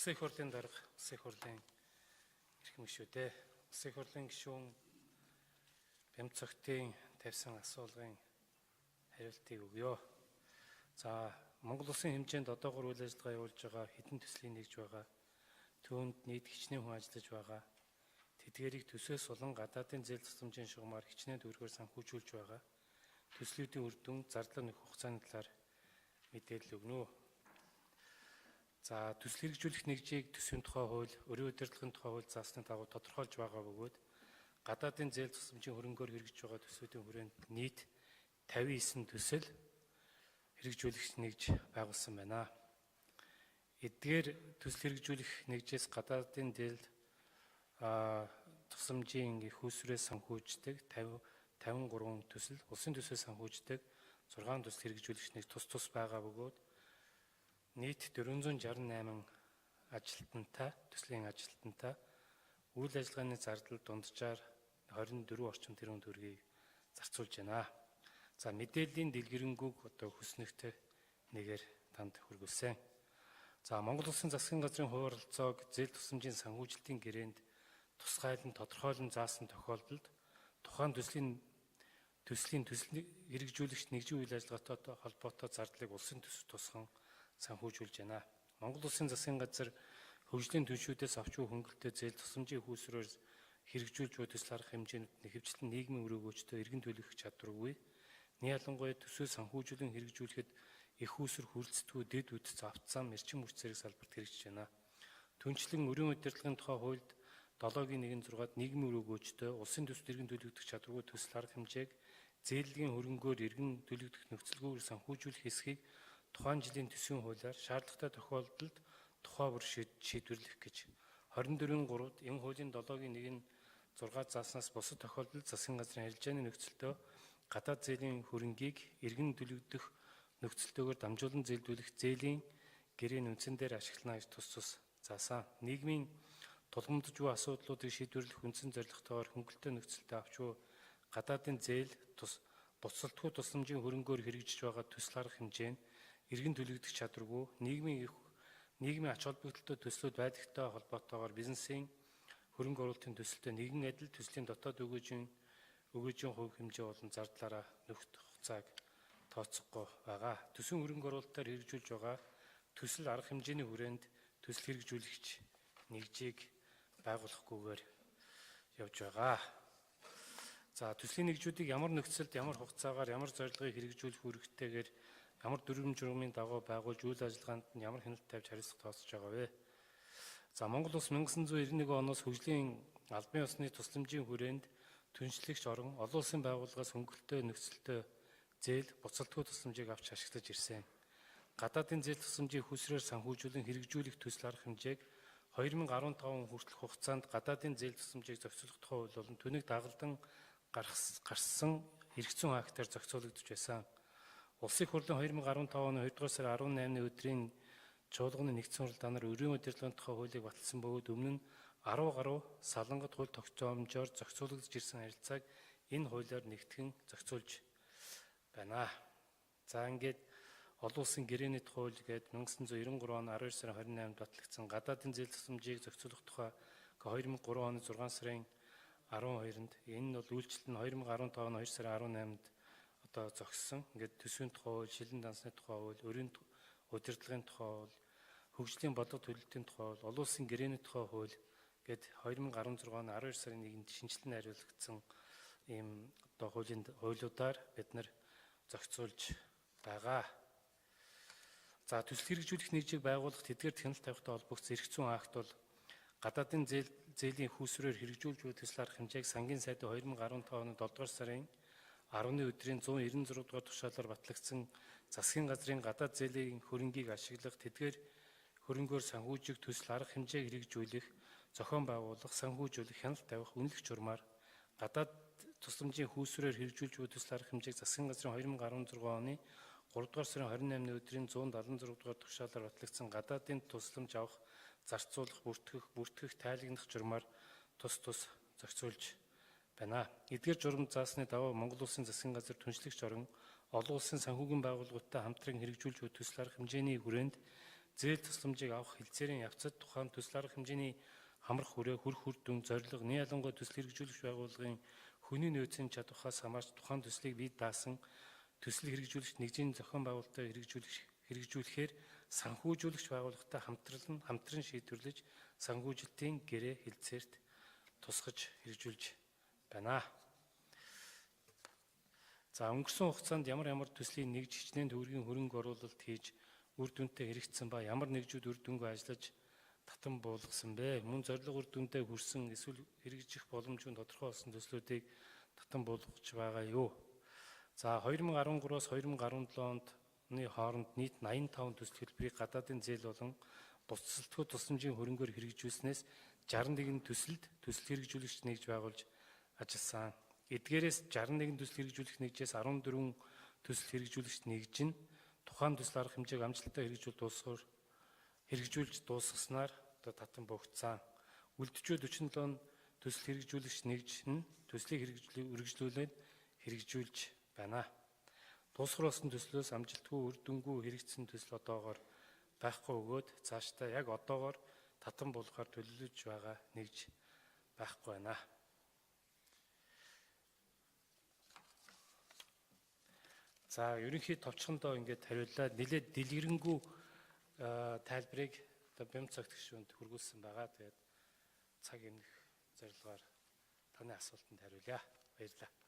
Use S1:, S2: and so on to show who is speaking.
S1: Улсын их хурлын дарга улсын их хурлын эрхэм гишүүдээ улсын их хурлын гишүүн Бямц цогтын тавьсан асуулгын хариултыг өгье. За Монгол улсын хэмжээнд одоогоор үйл ажиллагаа явуулж байгаа хэдэн төслийн нэгж байгаа. Түүнд нийт хичнээн хүн ажиллаж байгаа. Тэдгээрийг төсөөс болон гадаадын зээл тусламжийн шугамар хичнээн төгрөгөөр санхүүжүүлж байгаа. Төслүүдийн үр дүн зардал нөх хугацааны талаар мэдээлэл өгнө. За төсөл хэрэгжүүлэх нэгжийг төсвийн тухай хууль, өрийн удирдлагын тухай хууль заасны дагуу тодорхойлж байгаа бөгөөд гадаадын зээл тусламжийн хөрөнгөөр хэрэгжиж байгаа төсвүүдийн хүрээнд нийт 59 төсөл хэрэгжүүлэх нэгж байгуулсан байна. Эдгээр төсөл хэрэгжүүлэх нэгжээс гадаадын зээл тусламжийн их усрээс санхүүждэг 53 төсөл, улсын төсвөөс санхүүждэг 6 төсөл хэрэгжүүлэгч нэг тус байгаа бөгөөд нийт 468 ажилтнтай, төслийн ажилтнтай үйл ажиллагааны зардал дунджаар 24 орчим тэрбум төгрөгийг зарцуулж байна. За мэдээллийн дэлгэрэнгүйг одоо хүснэгтэй нэгээр танд хүргүүлсэн. За Монгол Улсын засгийн газрын хуралцоог зээл тусламжийн санхүүжилтийн гэрээнд тусгайлан тодорхойлон заасан тохиолдолд тухайн төслийн хэрэгжүүлэгч нэгжийн үйл ажиллагаатай холбоотой зардлыг улсын төсөв тусган санхүүжүүлж байна. Монгол Улсын засгийн газар хөгжлийн түншүүдээс авч буй хөнгөлөлтөд зээл тусламжийн их усрээр хэрэгжүүлж буй төсөл арга хэмжээнд нэхвчлэн нийгмийн өрөөгөөчтөө эргэн төлөх чадваргүй. Ялангуяа төсөө санхүүжүүлэн хэрэгжүүлэхэд их уср хүрэлцдэггүй дэд үтц автсан эрчим хүч зэрэг салбарт хэрэгжиж байна. Түүнчлэн өрийн удирдлагын тухай хуульд 7-1-6-д нийгмийн өрөөгөөчтөө улсын төсөлд эргэн төлөгдөх чадваргүй төсөл арга хэмжээг зээллийн хөрөнгөөр эргэн төлөгдөх нөхцөлгүйгээр санхүүжүүлэх хэсгийг тухайн жилийн төсвийн хуулиар шаардлагатай тохиолдолд тухай бүр шийдвэрлэх гэж 24-3-д энэ хуулийн 7-1-6 зааснаас бусад тохиолдолд засгийн газрын арилжааны нөхцөлдөө гадаад зээлийн хөрөнгийг эргэн төлөгдөх нөхцөлтөөр дамжуулан зээлдүүлэх зээлийн гэрээний үндсэн дээр ашиглана гэж тус заасан. Нийгмийн тулгамдж буй асуудлуудыг шийдвэрлэх үндсэн зорилготойгоор хөнгөлөлтөө нөхцөлтэй авч буй гадаадын зээл буцалтгүй тусламжийн хөрөнгөөр хэрэгжиж байгаа төсөл арга хэмжээ нь эргэн төлөгдөх чадваргүй нийгмийн ач холбогдолтой төслүүд байдагтай холбоотойгоор бизнесийн хөрөнгө оруулалтын төсөлтөд нэгэн адил төслийн дотоод өгөөжийн хувь хэмжээ болон зардлаараа нөхөх хугацааг тооцохгүй байгаа. Төсвийн хөрөнгө оруулалтаар хэрэгжүүлж байгаа төсөл арга хэмжээний хүрээнд төсөл хэрэгжүүлэгч нэгжийг байгуулахгүйгээр явж байгаа. За төслийн нэгжүүдийг ямар нөхцөлд, ямар хугацаагаар, ямар зорилгыг хэрэгжүүлэх үүрэгтэйгээр ямар дүрм журмын дагуу байгуулж үйл ажиллагаанд нь ямар хяналт тавьж хариуцлага тооцож байгаа вэ? За Монгол Улс 1991 оноос хөгжлийн албан ёсны тусламжийн хүрээнд түншлэгч орон олон улсын байгууллагаас хөнгөлөлтөө нөхцөлтөө зээл буцалтгүй тусламжийг авч ашиглаж ирсэн. Гадаадын зээл тусламжийн хүсрээр санхүүжүүлэн хэрэгжүүлэх төсөл арга хэмжээг 2015 хүртэлх хугацаанд гадаадын зээл тусламжийг зохицуулах тухай хууль болон түүнийг дагалдан гарсан эрх зүйн актаар зохицуулагдж байсан. Улсын их хурлын 2015 оны 2-р сарын 18-ны өдрийн чуулганы нэгдсэн хурал данаар өрийн удирдлагын тухай хуулийг баталсан бөгөөд өмнө нь 10 гаруй салангат хууль тогтоомжоор зохицуулагдж ирсэн харилцааг энэ хуулиар нэгтгэн зохицуулж байна. За ингээд олон улсын гэрээний хууль гээд 1993 оны 12 сарын 28-нд батлагдсан гадаадын зээл тусламжийг зохицуулах тухай 2003 оны 6 сарын 12-нд энэ нь бол үйлчлэл нь 2015 оны 2 сарын 18-нд одоо зогссон. Ингээд төсвийн тухай хууль, шилэн дансны тухай хууль, өрийн удирдлагын тухай хууль, хөгжлийн бодлого төлөлтийн тухай хууль, олон улсын гэрээний тухай хууль гээд 2016 оны 12 сарын 1-нд шинжилэн хариулагдсан ийм одоо хуулиудаар бид нар зохицуулж байгаа. За төсөл хэрэгжүүлэх нэгжийг байгуулах тэдгээр хяналт тавихтай холбогдсон эрх зүйн акт бол гадаадын зээлийн хүүсрээр хэрэгжүүлж буй төсөл арга хэмжээг сангийн сайдын 2015 оны 7-р сарын 10-ны өдрийн 196 дугаар тушаалаар батлагдсан засгийн газрын гадаад зээлийн хөрөнгийг ашиглах тэдгээр хөрөнгөөр санхүүжих төсөл арга хэмжээг хэрэгжүүлэх, зохион байгуулах, санхүүжүүлэх, хяналт тавих, үнэлэх журмаар гадаад тусламжийн хүүсрээр хэрэгжүүлж буй төсөл арга хэмжээг засгийн газрын 2016 оны 3-р сарын 28-ны өдрийн 176 дугаар тушаалаар батлагдсан гадаадын тусламж авах, зарцуулах, бүртгэх, тайлагнах журмаар тус зохицуулж байна. Эдгээр журам заасны дагуу Монгол Улсын засгийн газар түншлэгч орон олон улсын санхүүгийн байгууллагуудтай хамтран хэрэгжүүлж буй төсөл арга хэмжээний хүрээнд зээл тусламжийг авах хэлцээрийн явцад тухайн төсөл арга хэмжээний хамрах хүрээ, хүрх үр дүн, зорилго, нийт ялангуяа төсөл хэрэгжүүлэгч байгууллагын хүний нөөцийн чадвархаас хамаарч тухайн төслийг бий даасан төсөл хэрэгжүүлэгч нэгжийн зохион байгуулалтаа хэрэгжүүлэхээр санхүүжүүлэгч байгууллагатай хамтран шийдвэрлэж санхүүжилтийн гэрээ хэлцээрт тусгаж хэрэгжүүлж байна. За өнгөрсөн хугацаанд ямар төслийн нэгж хичнээн төгрөгийн хөрөнгө оруулалт хийж үр дүнтэй хэрэгжсэн ба ямар нэгжүүд үр дүнгүй ажиллаж татан буулгасан бэ? Мөн зорилго үр дүндээ хүрсэн эсвэл хэрэгжих боломжгүй тодорхой болсон төслүүдийг татан буулгаж байгаа юу? За 2013-аас 2017 оны хооронд нийт 85 төсөл хөтөлбөрийг гадаадын зээл болон буцалтгүй тусламжийн хөрөнгөөр хэрэгжүүлснээс 61 төсөл хэрэгжүүлэгч нэгж байгуулж ажилласан. Эдгээрээс 61 төсөл хэрэгжүүлэх нэгжээс 14 төсөл хэрэгжүүлэгч нэгж нь тухайн төсөл арга хэмжээг амжилттай хэрэгжүүлж дуусгаснаар татан богдсон. Үлдчихвэл 47 төсөл хэрэгжүүлэгч нэгж нь төслийг үргэлжлүүлээд хэрэгжүүлж байна. Дуусгар болсон төслөөс амжилтгүй үр дүнгүй хэрэгжсэн төсөл одоогоор байхгүй өгөөд цаашдаа яг одоогоор татан буулгахаар төлөвлөж байгаа нэгж байхгүй байна. За ерөнхий товчхондоо ингээд хариуллаа. Нэлээд дэлгэрэнгүй тайлбарыг бямц цагт гишүүнд хүргүүлсэн байгаа. Тэгээд цаг эмнэх зорилгоор таны асуултанд хариулъя. Баярлалаа.